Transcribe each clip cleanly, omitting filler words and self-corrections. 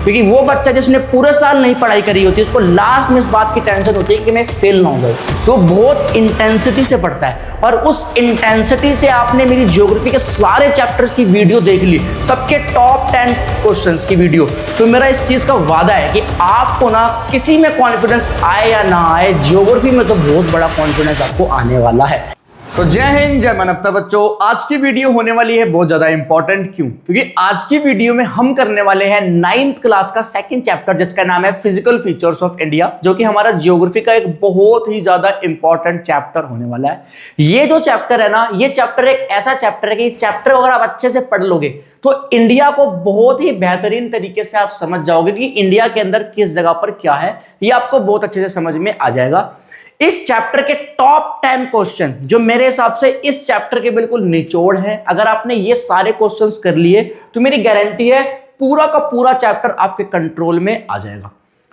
क्योंकि वो बच्चा जिसने पूरे साल नहीं पढ़ाई करी होती उसको लास्ट में इस बात की टेंशन होती है कि मैं फेल ना हो जाऊं, तो बहुत इंटेंसिटी से पढ़ता है। और उस इंटेंसिटी से आपने मेरी ज्योग्राफी के सारे चैप्टर्स की वीडियो देख ली, सबके टॉप 10 क्वेश्चंस की वीडियो, तो मेरा इस चीज का वादा है कि आपको ना किसी में कॉन्फिडेंस आए या ना आए, ज्योग्राफी में तो बहुत बड़ा कॉन्फिडेंस आपको आने वाला है। तो जय हिंद, जय मानवता बच्चों। आज की वीडियो होने वाली है बहुत ज्यादा इंपॉर्टेंट। क्यों? क्योंकि आज की वीडियो में हम करने वाले हैं 9th क्लास का सेकंड चैप्टर, जिसका नाम है फिजिकल फीचर्स ऑफ इंडिया, जो कि हमारा ज्योग्राफी का एक बहुत ही ज्यादा इंपॉर्टेंट चैप्टर होने वाला है। ये जो चैप्टर है ना, ये चैप्टर एक ऐसा चैप्टर है कि चैप्टर अगर आप अच्छे से पढ़ लोगे तो इंडिया को बहुत ही बेहतरीन तरीके से आप समझ जाओगे कि इंडिया के अंदर किस जगह पर क्या है, ये आपको बहुत अच्छे से समझ में आ जाएगा। इस चैप्टर के टॉप 10 क्वेश्चन जो मेरे हिसाब से इस चैप्टर के बिल्कुल निचोड़ है, अगर आपने ये सारे क्वेश्चंस कर लिए तो मेरी गारंटी है पूरा का पूरा चैप्टर आपके कंट्रोल में आ जाएगा।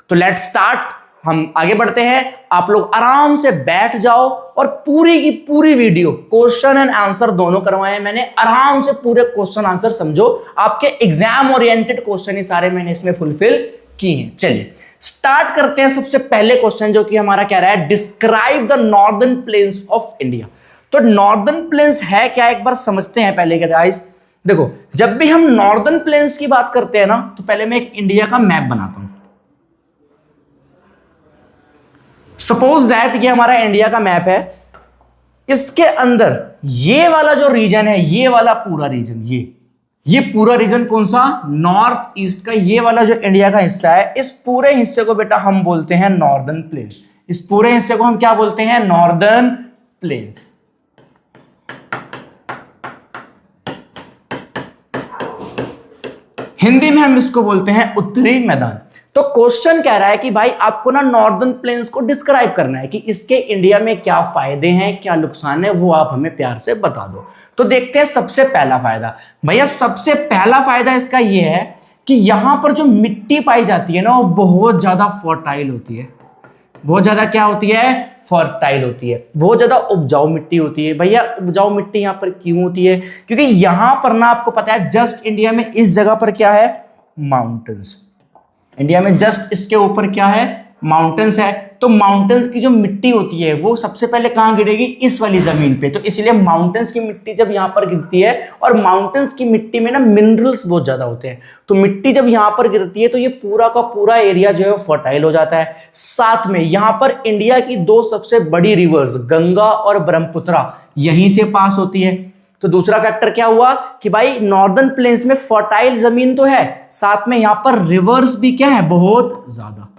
तो लेट्स स्टार्ट, हम आगे बढ़ते हैं। आप लोग आराम से बैठ जाओ और पूरी की पूरी वीडियो क्वेश्चन एंड आंसर दोनों करवाए मैंने, आराम से पूरे क्वेश्चन आंसर समझो। आपके एग्जाम ओरिएंटेड क्वेश्चन ही सारे मैंने इसमें फुलफिल किए हैं। चलिए स्टार्ट करते हैं। सबसे पहले क्वेश्चन जो कि हमारा कह रहा है, describe the northern planes of India. तो नॉर्दर्न प्लेन्स है क्या, एक बार समझते हैं पहले के गाइस। देखो, जब भी हम नॉर्दर्न प्लेन्स की बात करते हैं ना, तो पहले मैं एक इंडिया का मैप बनाता हूं। सपोज दैट ये हमारा इंडिया का मैप है, इसके अंदर ये वाला जो रीजन है, ये वाला पूरा रीजन, ये पूरा रीजन कौन सा, नॉर्थ ईस्ट का, ये वाला जो इंडिया का हिस्सा है, इस पूरे हिस्से को बेटा हम बोलते हैं नॉर्दर्न प्लेन्स। इस पूरे हिस्से को हम क्या बोलते हैं, नॉर्दर्न प्लेन्स। हिंदी में हम इसको बोलते हैं उत्तरी मैदान। तो क्वेश्चन कह रहा है कि भाई आपको ना नॉर्दर्न प्लेन्स को डिस्क्राइब करना है कि इसके इंडिया में क्या फायदे हैं, क्या नुकसान है, वो आप हमें प्यार से बता दो। तो देखते हैं सबसे पहला फायदा। भैया सबसे पहला फायदा इसका ये है कि यहां पर जो मिट्टी पाई जाती है ना, वो बहुत ज्यादा फर्टाइल होती है। बहुत ज्यादा क्या होती है, फर्टाइल होती है, बहुत ज्यादा उपजाऊ मिट्टी होती है। भैया उपजाऊ मिट्टी यहां पर क्यों होती है? क्योंकि यहां पर ना आपको पता है, जस्ट इंडिया में इस जगह पर क्या है, माउंटेन्स। इंडिया में जस्ट इसके ऊपर क्या है, माउंटेन्स है। तो माउंटेन्स की जो मिट्टी होती है वो सबसे पहले कहां गिरेगी, इस वाली जमीन पे। तो इसलिए माउंटेन्स की मिट्टी जब यहां पर गिरती है, और माउंटेन्स की मिट्टी में ना मिनरल्स बहुत ज्यादा होते हैं, तो मिट्टी जब यहां पर गिरती है तो ये पूरा का पूरा एरिया जो है फर्टाइल हो जाता है। साथ में यहां पर इंडिया की दो सबसे बड़ी रिवर्स गंगा और ब्रह्मपुत्र यहीं से पास होती है। तो दूसरा फैक्टर क्या हुआ कि भाई नॉर्दर्न प्लेन्स में फर्टाइल जमीन तो है, साथ में यहां पर रिवर्स भी क्या है, बहुत ज्यादा।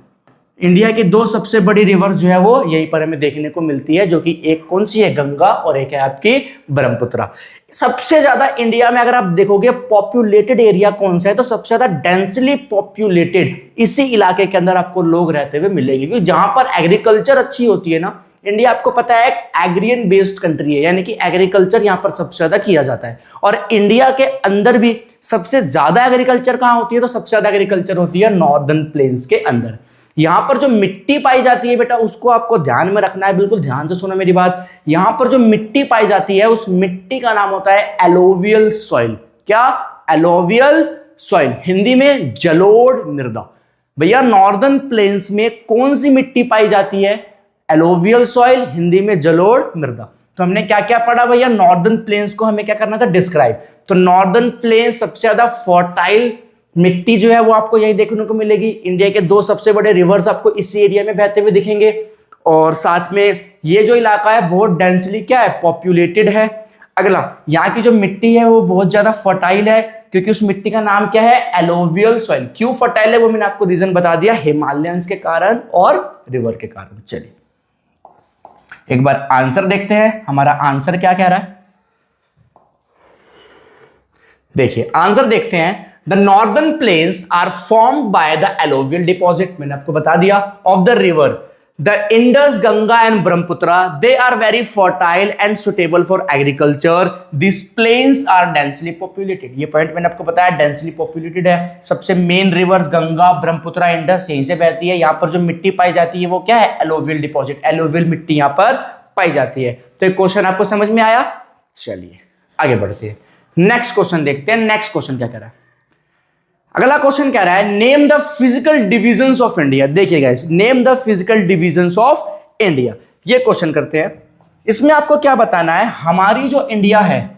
इंडिया की दो सबसे बड़ी रिवर जो है वो यहीं पर हमें देखने को मिलती है, जो कि एक कौन सी है, गंगा, और एक है आपकी ब्रह्मपुत्र। सबसे ज्यादा इंडिया में अगर आप देखोगे पॉपुलेटेड एरिया कौन सा है, तो सबसे ज्यादा डेंसली पॉपुलेटेड इसी इलाके के अंदर आपको लोग रहते हुए मिलेंगे। क्योंकि जहां पर एग्रीकल्चर अच्छी होती है ना, इंडिया आपको पता है एक एग्रियन बेस्ड कंट्री है, यानी कि एग्रीकल्चर यहां पर सबसे ज्यादा किया जाता है। और इंडिया के अंदर भी सबसे ज्यादा एग्रीकल्चर कहां होती है, तो सबसे ज्यादा एग्रीकल्चर होती है नॉर्दर्न प्लेन्स के अंदर। यहां पर जो मिट्टी पाई जाती है बेटा, उसको आपको ध्यान में रखना है, बिल्कुल ध्यान से सुनो मेरी बात। यहां पर जो मिट्टी पाई जाती है, उस मिट्टी का नाम होता है एलोवियल सॉइल। क्या, एलोवियल सॉइल, हिंदी में जलोढ़ मृदा। भैया नॉर्दर्न प्लेन्स में कौन सी मिट्टी पाई जाती है, एलोवियल सॉइल, हिंदी में जलोढ़ मृदा। तो हमने क्या क्या पढ़ा भैया, नॉर्दर्न प्लेन्स को हमें क्या करना था, डिस्क्राइब। तो नॉर्दर्न प्लेन्स सबसे ज्यादा फर्टाइल मिट्टी जो है वो आपको यही देखने को मिलेगी। इंडिया के दो सबसे बड़े रिवर्स आपको इसी एरिया में बहते हुए दिखेंगे, और साथ में ये जो इलाका है बहुत डेंसली क्या है, पॉपुलेटेड है। अगला, यहाँ की जो मिट्टी है वो बहुत ज्यादा फर्टाइल है, क्योंकि उस मिट्टी का नाम क्या है, एलोवियल सॉइल। क्यों फर्टाइल है वो मैंने आपको रीजन बता दिया, हिमालयंस के कारण और रिवर के कारण। चलिए एक बार आंसर देखते हैं, हमारा आंसर क्या कह रहा है। देखिए आंसर देखते हैं, the northern plains are formed by the alluvial deposit, मैंने आपको बता दिया, of the river the Indus, Ganga and Brahmaputra. They are very fertile and suitable for agriculture. This plains are densely populated. ये पॉइंट मैंने आपको बताया, डेंसली पॉपुलेटेड है। सबसे main rivers Ganga, Brahmaputra, Indus यहीं से बहती है। यहाँ पर जो मिट्टी पाई जाती है वो क्या है, एलोवियल डिपॉजिट, एलोवियल मिट्टी यहाँ पर पाई जाती है। तो एक क्वेश्चन आपको समझ में आया। चलिए आगे बढ़ते हैं, नेक्स्ट क्वेश्चन देखते हैं। नेक्स्ट क्वेश्चन क्या कह रहा है, अगला क्वेश्चन कह रहा है name the physical divisions of India. देखिए guys, name the physical divisions of India, ये क्वेश्चन करते हैं। इसमें आपको क्या बताना है, हमारी जो इंडिया है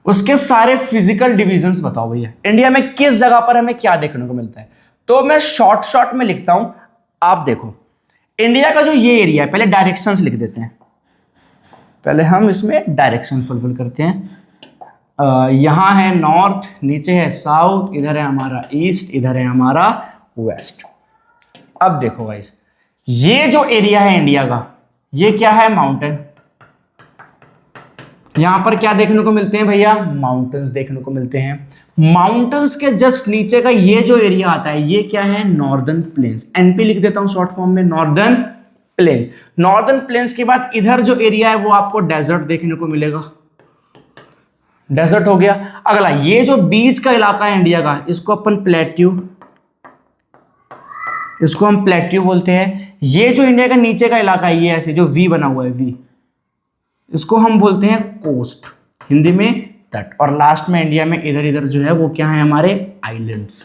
उसके सारे फिजिकल डिविजन्स बताओ भैया, इंडिया में किस जगह पर हमें क्या देखने को मिलता है। तो मैं शॉर्ट में लिखता हूं, आप देखो इंडिया का जो ये एरिया है, पहले डायरेक्शंस लिख देते हैं, पहले हम इसमें डायरेक्शन फुलफिल करते हैं। यहां है नॉर्थ, नीचे है साउथ, इधर है हमारा ईस्ट, इधर है हमारा वेस्ट। अब देखो गाइस, ये जो एरिया है इंडिया का, ये क्या है, माउंटेन। यहां पर क्या देखने को मिलते हैं भैया, माउंटेन्स देखने को मिलते हैं। माउंटेन्स के जस्ट नीचे का ये जो एरिया आता है, ये क्या है, नॉर्दर्न प्लेन्स। एनपी लिख देता हूं शॉर्ट फॉर्म में, नॉर्दर्न प्लेन्स। नॉर्दर्न प्लेन्स के बाद इधर जो एरिया है वो आपको डेजर्ट देखने को मिलेगा, डेजर्ट हो गया। अगला ये जो बीच का इलाका है इंडिया का, इसको अपन प्लेट्यू, इसको हम प्लेट्यू बोलते हैं। ये जो इंडिया का नीचे का इलाका है, ये ऐसे जो वी बना हुआ है, वी, इसको हम बोलते हैं कोस्ट, हिंदी में तट। और लास्ट में इंडिया में इधर इधर जो है वो क्या है, हमारे आइलैंड्स,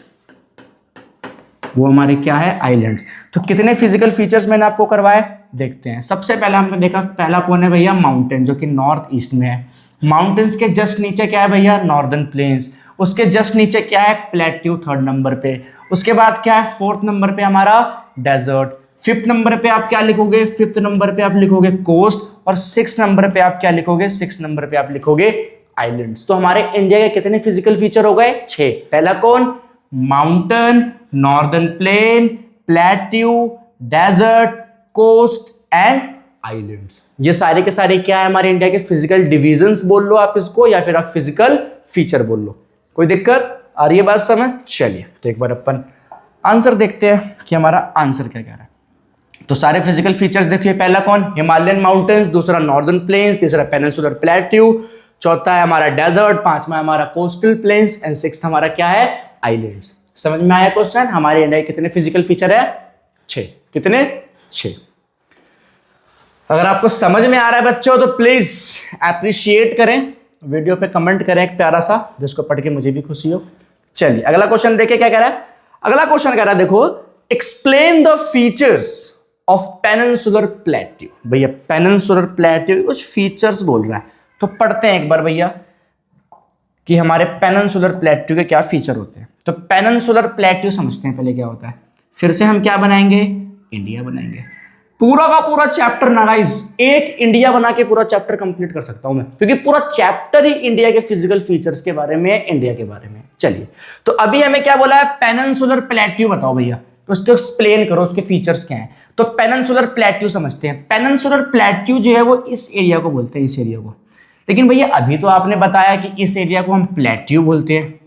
वो हमारे क्या है, आइलैंड्स। तो कितने फिजिकल फीचर्स मैंने आपको करवाए, देखते हैं। सबसे पहले हमने देखा, पहला कौन है भैया, माउंटेन, जो कि नॉर्थ ईस्ट में है। माउंटेन्स के जस्ट नीचे क्या है भैया, नॉर्दर्न प्लेन्स। उसके जस्ट नीचे क्या है, प्लेट्यू, थर्ड नंबर पे। उसके बाद क्या है, फोर्थ नंबर पे हमारा डेजर्ट। फिफ्थ नंबर पे आप क्या लिखोगे, फिफ्थ नंबर पे आप लिखोगे कोस्ट। और सिक्स नंबर पे आप क्या लिखोगे, सिक्स नंबर पे आप लिखोगे आइलैंड्स। तो हमारे इंडिया के कितने फिजिकल फीचर हो गए, 6। पहला कौन, mountain, northern plain, plateau, desert, coast and islands. ये सारे के सारे क्या है, हमारे इंडिया के फिजिकल डिविजन्स बोल लो आप इसको, या फिर आप फिजिकल फीचर बोल लो। कोई दिक्कत आ रही है बात समझ? चलिए तो एक बार अपन आंसर देखते हैं कि हमारा आंसर क्या कह रहा है। तो सारे फिजिकल फीचर्स देखिए, पहला कौन, हिमालयन माउंटेन्स, दूसरा नॉर्दर्न प्लेन्स, तीसरा पेनिनसुलर प्लेट्यू, चौथा है हमारा डेजर्ट, पांचवा हमारा कोस्टल प्लेन्स एंड सिक्स्थ हमारा क्या है, आइलैंड्स। समझ में आया क्वेश्चन? हमारे इंडिया कितने फिजिकल फीचर है, 6। कितने, 6। अगर आपको समझ में आ रहा है बच्चों तो प्लीज अप्रिशिएट करें, वीडियो पे कमेंट करें एक प्यारा सा, जिसको पढ़ के मुझे भी खुशी हो। चलिए अगला क्वेश्चन देखिए क्या कह रहा है। अगला क्वेश्चन कह रहा है, देखो, explain the features of peninsular plateau. भैया पेनिनसुलर प्लेट्यू कुछ फीचर्स बोल रहा है, तो पढ़ते हैं एक बार भैया कि हमारे पेनिनसुलर प्लेट्यू के क्या फीचर होते हैं। तो पेनिनसुलर प्लेट्यू समझते हैं पहले क्या होता है, फिर से हम क्या बनाएंगे, इंडिया बनाएंगे। पूरा का पूरा चैप्टर ना गाइस, एक इंडिया बना के पूरा चैप्टर कंप्लीट कर सकता हूं मैं, क्योंकि पूरा चैप्टर ही इंडिया के फिजिकल फीचर्स के बारे में है, इंडिया के बारे में। चलिए तो अभी हमें क्या बोला है, पेनिनसुलर प्लेट्यू बताओ भैया, तो उसको एक्सप्लेन करो, उसके फीचर्स क्या हैं। तो पेनिनसुलर प्लेट्यू समझते हैं। पेनिनसुलर प्लेट्यू जो है वो इस एरिया को बोलते हैं, इस एरिया को। लेकिन भैया अभी तो आपने बताया कि इस एरिया को हम प्लेट्यू बोलते हैं,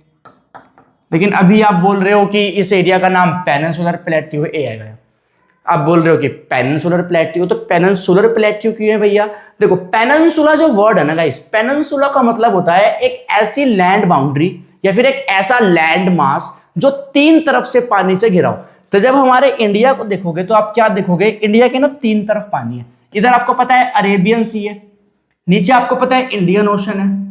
लेकिन अभी आप बोल रहे हो कि इस एरिया का नाम पेनिनसुलर प्लेट्यू है, ए आएगा। आप बोल रहे हो कि पेनिनसुलर प्लेट्यू, तो पेनिनसुलर प्लेट्यू क्यों है भैया? देखो पेनिनसुला जो वर्ड है ना गाइस, पेनिनसुला का मतलब होता है एक ऐसी लैंड बाउंड्री या फिर एक ऐसा लैंड मास जो 3 तरफ से पानी से घिरा हो। तो जब हमारे इंडिया को देखोगे तो आप क्या देखोगे, इंडिया के ना 3 तरफ पानी है। इधर आपको पता है अरेबियन सी है, नीचे आपको पता है इंडियन ओशन है,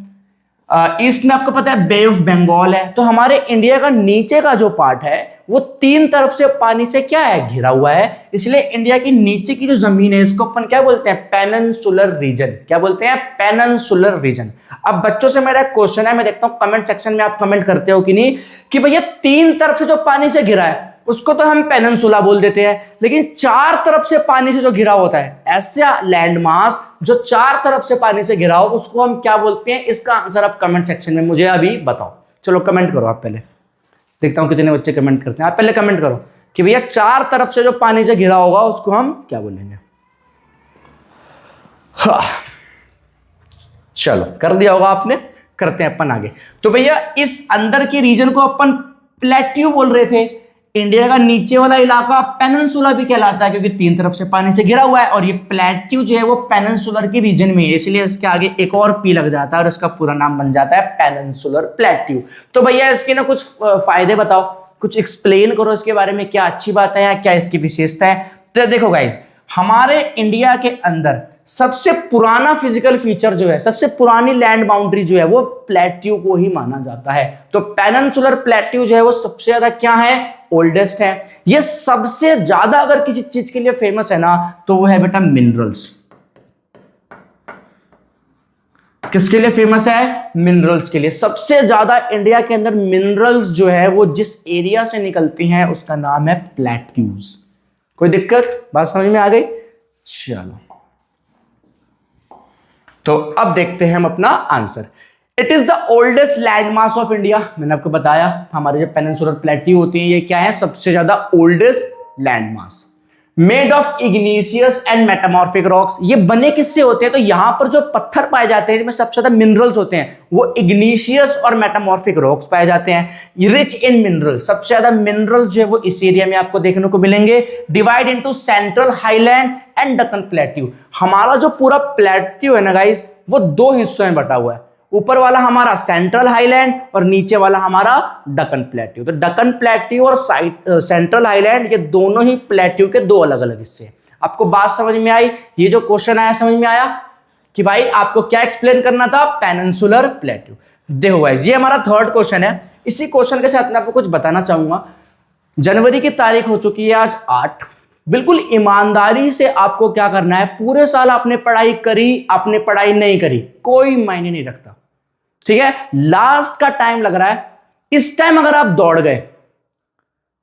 ईस्ट में आपको पता है बे ऑफ बंगाल है। तो हमारे इंडिया का नीचे का जो पार्ट है वो 3 तरफ से पानी से क्या है, घिरा हुआ है। इसलिए इंडिया की नीचे की जो जमीन है इसको अपन क्या बोलते हैं, पेनिनसुलर रीजन। क्या बोलते हैं, पेनिनसुलर रीजन। अब बच्चों से मेरा क्वेश्चन है, मैं देखता हूं कमेंट सेक्शन में आप कमेंट करते हो कि नहीं, कि भैया 3 तरफ से जो पानी से घिरा है उसको तो हम पेनिनसुला बोल देते हैं, लेकिन 4 तरफ से पानी से जो घिरा होता है, ऐसा लैंड मास जो 4 तरफ से पानी से घिरा हो, उसको हम क्या बोलते हैं? इसका आंसर आप कमेंट सेक्शन में मुझे अभी बताओ। चलो कमेंट करो आप पहले, देखता हूं कितने बच्चे कमेंट करते हैं। आप पहले कमेंट करो कि भैया 4 तरफ से जो पानी से घिरा होगा उसको हम क्या बोलेंगे। हाँ चलो कर दिया होगा आपने, करते हैं अपन आगे। तो भैया इस अंदर के रीजन को अपन प्लेट्यू बोल रहे थे। इंडिया का नीचे वाला इलाका पेनिनसुला भी कहलाता है, क्योंकि 3 तरफ से पानी से घिरा हुआ है। और ये प्लेट्यू जो है वो पेनिनसुलर की रीजन में है, इसलिए इसके आगे एक और पी लग जाता है और इसका पूरा नाम बन जाता है पेनिनसुलर प्लेट्यू। तो भैया इसके ना कुछ फायदे बताओ, कुछ एक्सप्लेन करो इसके बारे में, क्या अच्छी बात है या क्या इसकी विशेषता है। तो देखो गाइज, हमारे इंडिया के अंदर सबसे पुराना फिजिकल फीचर जो है, सबसे पुरानी लैंड बाउंड्री जो है वो प्लेट्यू को ही माना जाता है। तो पेनिनसुलर प्लेट्यू जो है वो सबसे ज्यादा क्या है, ओल्डेस्ट है। ये सबसे ज्यादा अगर किसी चीज के लिए फेमस है ना तो वो है बेटा मिनरल्स। किसके लिए फेमस है, मिनरल्स के लिए। सबसे ज्यादा इंडिया के अंदर मिनरल्स जो है वो जिस एरिया से निकलती हैं उसका नाम है प्लेट्यूज। कोई दिक्कत, बात समझ में आ गई? चलो तो अब देखते हैं हम अपना answer. It is the oldest land mass of India. मैंने आपको बताया हमारे जो पेनिनसुलर प्लेट्यू होती है ये क्या है, सबसे ज्यादा oldest land mass. Made of इग्नीशियस and metamorphic rocks. ये बने किससे होते हैं, तो यहां पर जो पत्थर पाए जाते हैं जिसमें सबसे ज्यादा मिनरल्स होते हैं वो इग्नीशियस और मेटामॉर्फिक रॉक्स पाए जाते हैं। रिच इन मिनरल, सबसे ज्यादा मिनरल्स जो है वो इस एरिया में आपको देखने को मिलेंगे। Divide into central highland and Deccan plateau. हमारा जो पूरा प्लेट्यू है ना गाइस वो दो हिस्सों में बटा हुआ है। ऊपर वाला हमारा सेंट्रल हाईलैंड और नीचे वाला हमारा डक्कन प्लेट्यू। तो डक्कन प्लेट्यू और सेंट्रल हाईलैंड ये दोनों ही प्लेट्यू के दो अलग अलग हिस्से हैं। आपको बात समझ में आई? ये जो क्वेश्चन आया समझ में आया कि भाई आपको क्या एक्सप्लेन करना था, पेनिनसुलर प्लेट्यू। देखो गाइस ये हमारा थर्ड क्वेश्चन है। इसी क्वेश्चन के साथ मैं आपको कुछ बताना चाहूंगा। जनवरी की तारीख हो चुकी है आज 8। बिल्कुल ईमानदारी से आपको क्या करना है, पूरे साल आपने पढ़ाई करी, आपने पढ़ाई नहीं करी, कोई मायने नहीं रखता, ठीक है। लास्ट का टाइम लग रहा है। इस टाइम अगर आप दौड़ गए,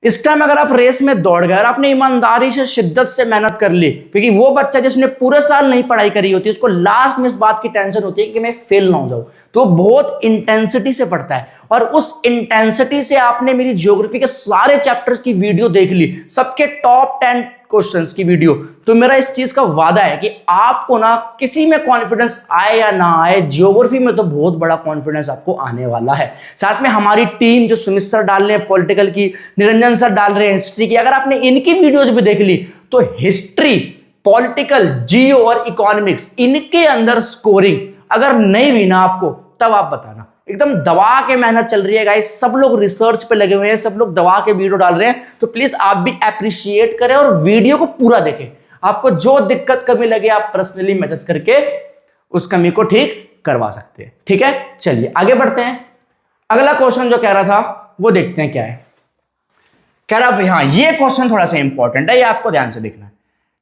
इस टाइम अगर आप रेस में दौड़ गए और आपने ईमानदारी से शिद्दत से मेहनत कर ली, क्योंकि वो बच्चा जिसने पूरे साल नहीं पढ़ाई करी होती उसको लास्ट में इस बात की टेंशन होती है कि मैं फेल ना हो जाऊं, तो बहुत इंटेंसिटी से पढ़ता है। और उस इंटेंसिटी से आपने मेरी ज्योग्राफी के सारे चैप्टर्स की वीडियो देख ली, सबके टॉप 10 क्वेश्चंस की वीडियो, तो मेरा इस चीज का वादा है कि आपको ना किसी में कॉन्फिडेंस आए या ना आए, ज्योग्राफी में तो बहुत बड़ा कॉन्फिडेंस आपको आने वाला है। साथ में हमारी टीम जो सुमित सर डाल रहे हैं पॉलिटिकल की, निरंजन सर डाल रहे हैं हिस्ट्री की, अगर आपने इनकी वीडियोस भी देख ली तो हिस्ट्री, पॉलिटिकल, जियो और इकोनॉमिक्स इनके अंदर स्कोरिंग अगर नहीं हुई ना आपको तब आप बताना। एकदम दबा के मेहनत चल रही है गाइस, सब लोग रिसर्च पे लगे हुए हैं, सब लोग दबा के वीडियो डाल रहे हैं, तो प्लीज आप भी अप्रिशिएट करें और वीडियो को पूरा देखें। आपको जो दिक्कत कमी लगे आप पर्सनली मैसेज करके उस कमी को ठीक करवा सकते हैं, ठीक है। चलिए आगे बढ़ते हैं। अगला क्वेश्चन जो कह रहा था वो देखते हैं क्या है। कह रहा भाई हाँ ये क्वेश्चन थोड़ा सा इंपॉर्टेंट है, ये आपको ध्यान से देखना है।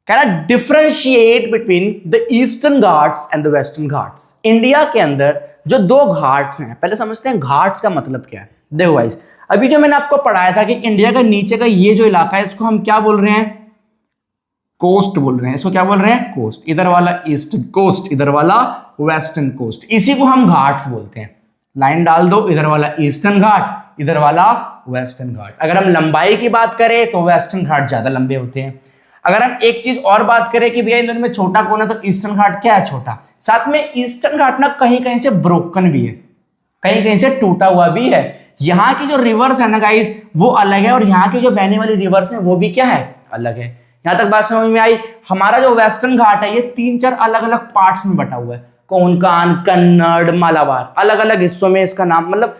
कह रहा differentiate between the eastern Ghats and the western Ghats. India के अंदर जो दो घाट्स हैं, पहले समझते हैं घाट्स का मतलब क्या है। देखो गाइस अभी जो मैंने आपको पढ़ाया था कि इंडिया का नीचे का ये जो इलाका है इसको हम क्या बोल रहे हैं, कोस्ट बोल रहे हैं। इसको क्या बोल रहे हैं, कोस्ट। इधर वाला ईस्टर्न कोस्ट, इधर वाला वेस्टर्न कोस्ट, इसी को हम घाट्स बोलते हैं। लाइन डाल दो, इधर वाला ईस्टर्न घाट, इधर वाला वेस्टर्न घाट। अगर हम लंबाई की बात करें तो वेस्टर्न घाट ज्यादा लंबे होते हैं। अगर हम एक चीज और बात करें कि भैया इन दोनों में छोटा कौन है, तो ईस्टर्न घाट क्या है, छोटा। साथ में ईस्टर्न घाट ना कहीं कहीं से ब्रोकन भी है, कहीं कहीं से टूटा हुआ भी है। यहाँ की जो रिवर्स है ना गाइस वो अलग है और यहाँ की जो बहने वाली रिवर्स है वो भी क्या है, अलग है। यहाँ तक बात समझ में आई। हमारा जो वेस्टर्न घाट है ये 3-4 अलग अलग पार्ट्स में बटा हुआ है। कोंकण, कन्नड़, मालाबार, अलग अलग हिस्सों में इसका नाम, मतलब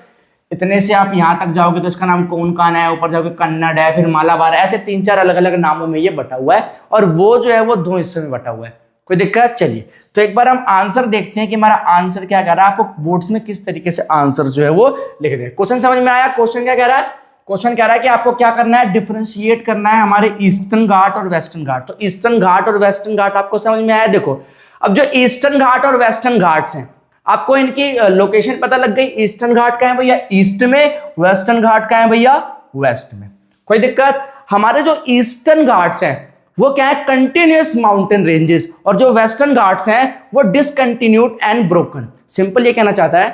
इतने से आप यहाँ तक जाओगे तो इसका नाम कोंकण है, ऊपर जाओगे कन्नड़ है, फिर मालाबार है, ऐसे 3-4 अलग अलग नामों में ये बटा हुआ है और वो जो है वो 2 हिस्सों में बटा हुआ है। कोई दिक्कत? चलिए तो एक बार हम आंसर देखते हैं कि हमारा आंसर क्या कह रहा है। आपको बोर्ड्स में किस तरीके से आंसर जो है वो लिख दें। क्वेश्चन समझ में आया? क्वेश्चन क्या कह रहा है? क्वेश्चन कह रहा है कि आपको क्या करना है, डिफरेंशिएट करना है हमारे ईस्टर्न घाट और वेस्टर्न घाट। तो ईस्टर्न घाट और वेस्टर्न घाट आपको समझ में आया। देखो अब जो ईस्टर्न घाट और वेस्टर्न घाट्स हैं आपको इनकी लोकेशन पता लग गई। ईस्टर्न घाट का है भैया ईस्ट में, वेस्टर्न घाट का है भैया वेस्ट में। कोई दिक्कत? हमारे जो ईस्टर्न घाट्स हैं वो क्या है, कंटिन्यूअस माउंटेन रेंजेस, और जो वेस्टर्न घाट्स हैं वो डिसकंटिन्यूड एंड ब्रोकन। सिंपल ये कहना चाहता है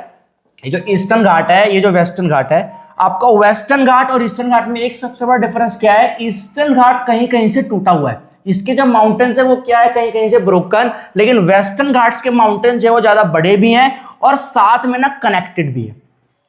ये जो ईस्टर्न घाट है, ये जो वेस्टर्न घाट है, आपका वेस्टर्न घाट और ईस्टर्न घाट में एक सबसे बड़ा डिफरेंस क्या है, ईस्टर्न घाट कहीं कहीं से टूटा हुआ है, इसके जो माउंटेन्स है वो क्या है, कहीं कहीं से ब्रोकन। लेकिन वेस्टर्न घाट्स के माउंटेन्स है वो ज्यादा बड़े भी हैं और साथ में ना कनेक्टेड भी है।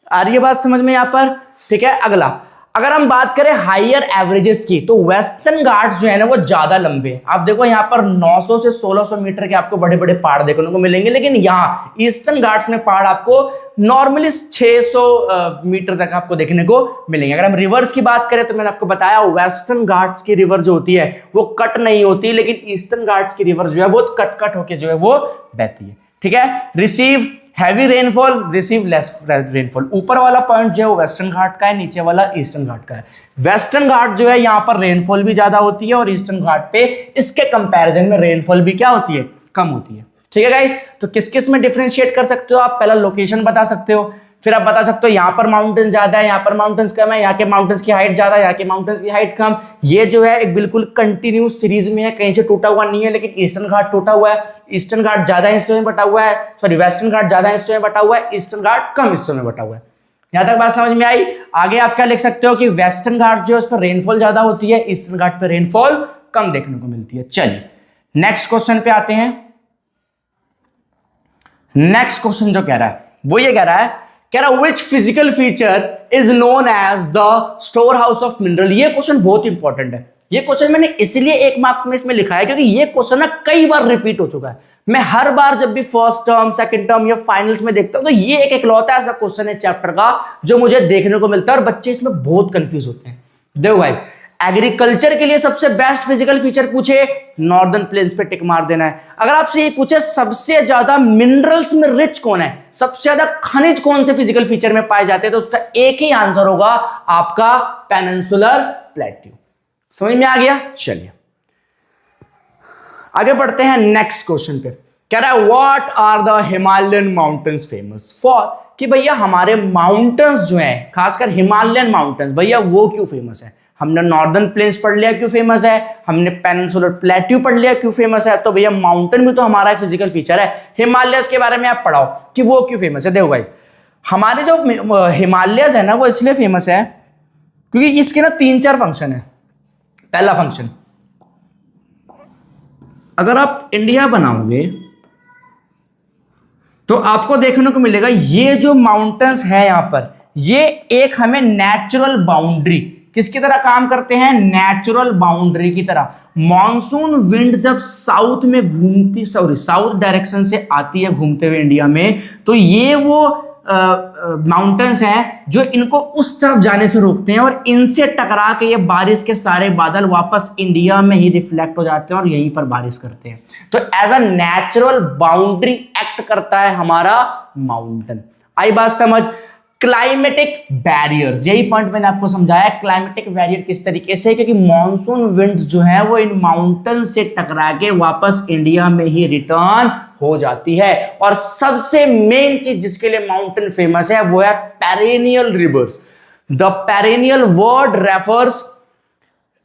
आ रही है बात समझ में यहाँ पर? ठीक है। अगला अगर हम बात करें हायर एवरेजेस की तो वेस्टर्न घाट्स जो है ना वो ज्यादा लंबे हैं। आप देखो यहाँ पर 900 से 1600 मीटर के आपको बड़े बड़े पहाड़ देखने को मिलेंगे, लेकिन यहाँ ईस्टर्न घाट्स में पहाड़ आपको नॉर्मली 600 मीटर तक आपको देखने को मिलेंगे। अगर हम रिवर्स की बात करें तो मैंने आपको बताया वेस्टर्न घाट्स की रिवर जो होती है वो कट नहीं होती, लेकिन ईस्टर्न घाट्स की रिवर जो है बहुत कट होके जो है वो बहती है। ठीक है, receive heavy rainfall, receive less rainfall. ऊपर वाला पॉइंट जो है वो वेस्टर्न घाट का है, नीचे वाला ईस्टर्न घाट का है। वेस्टर्न घाट जो है यहाँ पर रेनफॉल भी ज्यादा होती है और ईस्टर्न घाट पे इसके कंपैरिजन में रेनफॉल भी क्या होती है, कम होती है। ठीक है गाइस, तो किस किस में डिफरेंशिएट कर सकते हो आप? पहला लोकेशन बता सकते हो, फिर आप बता सकते हो यहाँ पर माउंटेन ज्यादा है, यहाँ पर माउंटेन्स कम है, यहाँ के माउंटेन्स की हाइट ज्यादा है, यहाँ के माउंटेन्स की हाइट कम। ये जो है एक बिल्कुल कंटिन्यूस सीरीज में है, कहीं से टूटा हुआ नहीं है, लेकिन ईस्टर्न घाट टूटा हुआ है। ईस्टर्न घाट ज्यादा हिस्सों में बटा हुआ है, सॉरी वेस्टर्न घाट ज्यादा हिस्सों में बटा हुआ है, ईस्टर्न घाट कम हिस्सों में बटा हुआ है। यहां तक बात समझ में आई? आगे आप क्या लिख सकते हो कि वेस्टर्न घाट जो है उस पर रेनफॉल ज्यादा होती है, ईस्टर्न घाट पर रेनफॉल कम देखने को मिलती है। चलिए नेक्स्ट क्वेश्चन पे आते हैं। नेक्स्ट क्वेश्चन जो कह रहा है वो ये कह रहा which physical feature is known as the storehouse of mineral. ये क्वेश्चन बहुत इंपॉर्टेंट है। ये क्वेश्चन मैंने इसलिए 1 मार्क्स में इसमें लिखा है क्योंकि ये क्वेश्चन ना कई बार रिपीट हो चुका है। मैं हर बार जब भी फर्स्ट टर्म, सेकंड टर्म या फाइनल्स में देखता हूं तो ये एक इकलौता ऐसा क्वेश्चन है चैप्टर का जो मुझे देखने को मिलता है और बच्चे इसमें बहुत कंफ्यूज होते हैं। देखो गाइस, एग्रीकल्चर के लिए सबसे बेस्ट फिजिकल फीचर पूछे, नॉर्दर्न प्लेन्स पे टिक मार देना है। अगर आपसे ये पूछे सबसे ज्यादा मिनरल्स में रिच कौन है, सबसे ज्यादा खनिज कौन से फिजिकल फीचर में पाए जाते हैं, तो उसका एक ही आंसर होगा आपका पेनिनसुलर प्लेट्यू। समझ में आ गया? चलिए आगे बढ़ते हैं नेक्स्ट क्वेश्चन पे। कह रहा है what are the Himalayan mountains famous for, कि भैया हमारे माउंटेन्स जो हैं, खासकर हिमालयन माउंटेन्स, भैया वो क्यों फेमस है? हमने नॉर्दर्न प्लेन्स पढ़ लिया क्यों फेमस है, हमने पेनिनसुलर प्लेट्यू पढ़ लिया क्यों फेमस है, तो भैया माउंटेन भी तो हमारा फिजिकल फीचर है। हिमालयस के बारे में आप पढ़ाओ कि वो क्यों फेमस है। देखो गाइस, हमारे जो हिमालयस है ना वो इसलिए फेमस है क्योंकि इसके ना 3-4 फंक्शन है। पहला फंक्शन, अगर आप इंडिया बनाओगे तो आपको देखने को मिलेगा ये जो माउंटेन्स है यहां पर, ये एक हमें नेचुरल बाउंड्री किसकी तरह काम करते हैं, नेचुरल बाउंड्री की तरह। मॉनसून विंड जब साउथ में घूमती, साउथ डायरेक्शन से आती है घूमते हुए इंडिया में, तो ये वो माउंटेन्स हैं जो इनको उस तरफ जाने से रोकते हैं और इनसे टकरा के ये बारिश के सारे बादल वापस इंडिया में ही रिफ्लेक्ट हो जाते हैं और यहीं पर बारिश करते हैं। तो as a natural boundary act करता है हमारा माउंटेन। आई बात समझ? क्लाइमेटिक बैरियर्स, यही पॉइंट मैंने आपको समझाया। क्लाइमेटिक बैरियर किस तरीके से, क्योंकि मॉनसून विंड जो है वो इन माउंटेन से टकरा के वापस इंडिया में ही रिटर्न हो जाती है। और सबसे मेन चीज जिसके लिए माउंटेन फेमस है वो है perennial reverse. The perennial word refers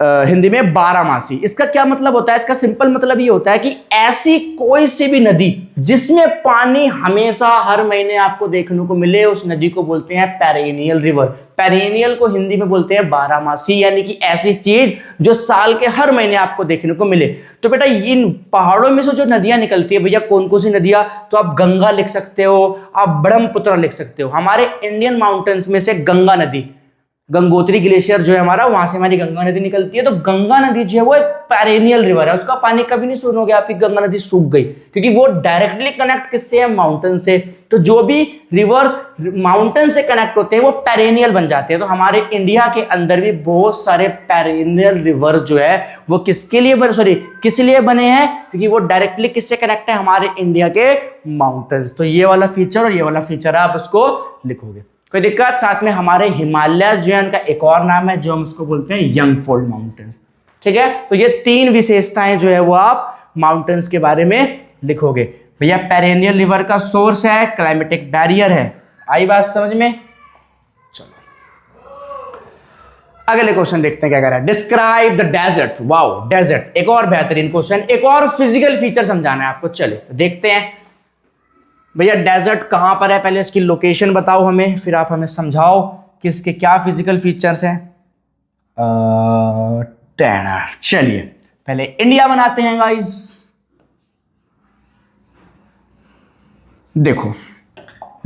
Hindi में बारहमासी। इसका क्या मतलब होता है? इसका सिंपल मतलब ये होता है कि ऐसी कोई सी भी नदी जिसमें पानी हमेशा हर महीने आपको देखने को मिले, उस नदी को बोलते हैं पेरेनियल रिवर। पेरेनियल को हिंदी में बोलते हैं बारहमासी, यानी कि ऐसी चीज जो साल के हर महीने आपको देखने को मिले। तो बेटा इन पहाड़ों में से जो नदियां निकलती है, भैया कौन कौन सी नदियां? तो आप गंगा लिख सकते हो, आप ब्रह्मपुत्र लिख सकते हो। हमारे इंडियन माउंटेन्स में से गंगा नदी, गंगोत्री ग्लेशियर जो है हमारा, वहां से हमारी गंगा नदी निकलती है। तो गंगा नदी जो है वो एक पेरेनियल रिवर है, उसका पानी कभी नहीं सुनोगे आपकी गंगा नदी सूख गई, क्योंकि वो डायरेक्टली कनेक्ट किससे है? माउंटेन से। तो जो भी रिवर्स माउंटेन से कनेक्ट होते हैं वो पेरेनियल बन जाते हैं। तो हमारे इंडिया के अंदर भी बहुत सारे पेरेनियल रिवर जो है वो किसके लिए किस लिए बने हैं? क्योंकि वो डायरेक्टली किससे कनेक्ट है? हमारे इंडिया के माउंटेन्स। तो ये वाला फीचर और ये वाला फीचर आप उसको लिखोगे, कोई दिक्कत? साथ में हमारे हिमालय जो है उनका एक और नाम है जो हम उसको बोलते हैं यंगफोल्ड माउंटेन्स। ठीक है, तो ये 3 विशेषताएं जो है वो आप माउंटेन्स के बारे में लिखोगे। भैया पेरेनियल रिवर का सोर्स है, क्लाइमेटिक बैरियर है। आई बात समझ में? चलो अगले क्वेश्चन देखते हैं क्या कह रहा है। Describe the desert. Wow, desert एक और बेहतरीन क्वेश्चन, एक और फिजिकल फीचर समझाना है आपको। चलो तो देखते हैं भैया डेजर्ट कहां पर है। पहले इसकी लोकेशन बताओ हमें, फिर आप हमें समझाओ कि इसके क्या फिजिकल फीचर्स हैं। चलिए पहले इंडिया बनाते हैं गाइस। देखो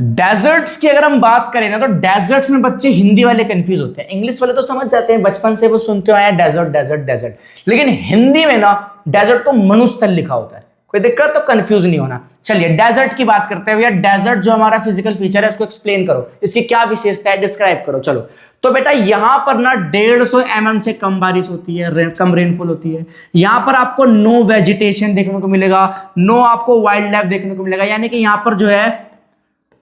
डेजर्ट्स की अगर हम बात करें ना, तो डेजर्ट्स में बच्चे हिंदी वाले कंफ्यूज होते हैं, इंग्लिश वाले तो समझ जाते हैं, बचपन से वो सुनते आए डेजर्ट डेजर्ट डेजर्ट। लेकिन हिंदी में ना डेजर्ट को मरुस्थल लिखा होता है। कोई दिक्कत? तो कंफ्यूज नहीं होना। चलिए डेजर्ट की बात करते हैं भैया। डेजर्ट जो हमारा फिजिकल फीचर है इसको एक्सप्लेन करो, इसकी क्या विशेषता है डिस्क्राइब करो। चलो तो बेटा यहां पर ना 150 mm से कम बारिश होती है, कम रेनफॉल होती है। यहां पर आपको नो वेजिटेशन देखने को मिलेगा, नो आपको वाइल्ड लाइफ देखने को मिलेगा, यानी कि यहां पर जो है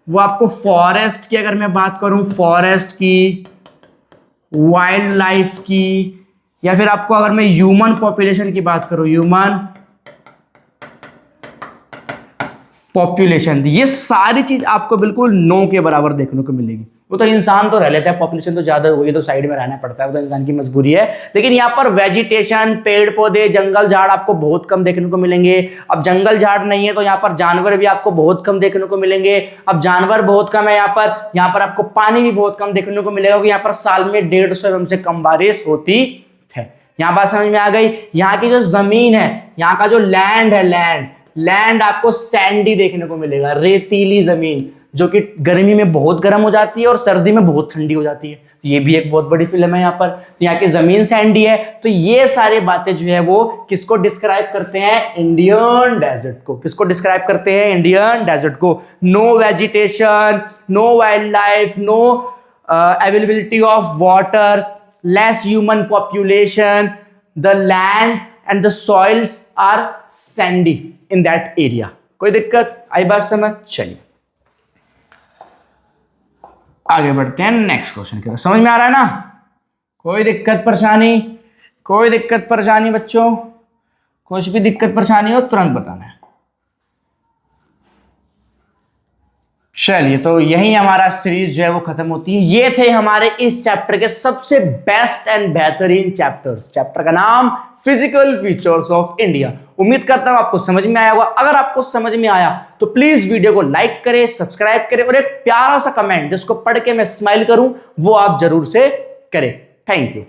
वो आपको फॉरेस्ट की, अगर मैं बात करूं फॉरेस्ट की, वाइल्ड लाइफ की, या फिर आपको अगर मैं ह्यूमन पॉपुलेशन की बात करूं, ह्यूमन पॉपुलेशन, ये सारी चीज आपको बिल्कुल नो के बराबर देखने को मिलेगी। वो तो इंसान तो रह लेता है, पॉपुलेशन तो ज्यादा हो गई तो साइड में रहना पड़ता है, वो तो इंसान की मजबूरी है। लेकिन यहाँ पर वेजिटेशन, पेड़ पौधे, जंगल झाड़ आपको बहुत कम देखने को मिलेंगे। अब जंगल झाड़ नहीं है तो यहाँ पर जानवर भी आपको बहुत कम देखने को मिलेंगे। अब जानवर बहुत कम है यहाँ पर आपको पानी भी बहुत कम देखने को मिलेगा, क्योंकि यहाँ पर साल में 150 mm से कम बारिश होती है। यहाँ बात समझ में आ गई। यहाँ की जो जमीन है, यहाँ का जो लैंड है, लैंड आपको सैंडी देखने को मिलेगा, रेतीली जमीन, जो कि गर्मी में बहुत गर्म हो जाती है और सर्दी में बहुत ठंडी हो जाती है। ये भी एक बहुत बड़ी फिल्म है। यहाँ पर यहाँ की जमीन सैंडी है। तो ये सारी बातें जो है वो किसको डिस्क्राइब करते हैं? इंडियन डेजर्ट को। किसको डिस्क्राइब करते हैं? इंडियन डेजर्ट को। No vegetation, no wildlife, no availability of water, less human population, the land and the soils are sandy in that area. कोई दिक्कत आई बात समझ? चलिए आगे बढ़ते हैं नेक्स्ट क्वेश्चन की तरफ। समझ में आ रहा है ना? कोई दिक्कत परेशानी? कोई दिक्कत परेशानी बच्चों? कुछ भी दिक्कत परेशानी हो तुरंत बताना है। चलिए तो यही हमारा सीरीज जो है वो खत्म होती है। ये थे हमारे इस चैप्टर के सबसे बेस्ट एंड बेहतरीन चैप्टर्स। चैप्टर का नाम फिजिकल फीचर्स ऑफ इंडिया। उम्मीद करता हूं आपको समझ में आया होगा। अगर आपको समझ में आया तो प्लीज वीडियो को लाइक करें, सब्सक्राइब करें और एक प्यारा सा कमेंट जिसको पढ़ के मैं स्माइल करूं वो आप जरूर से करें। Thank you.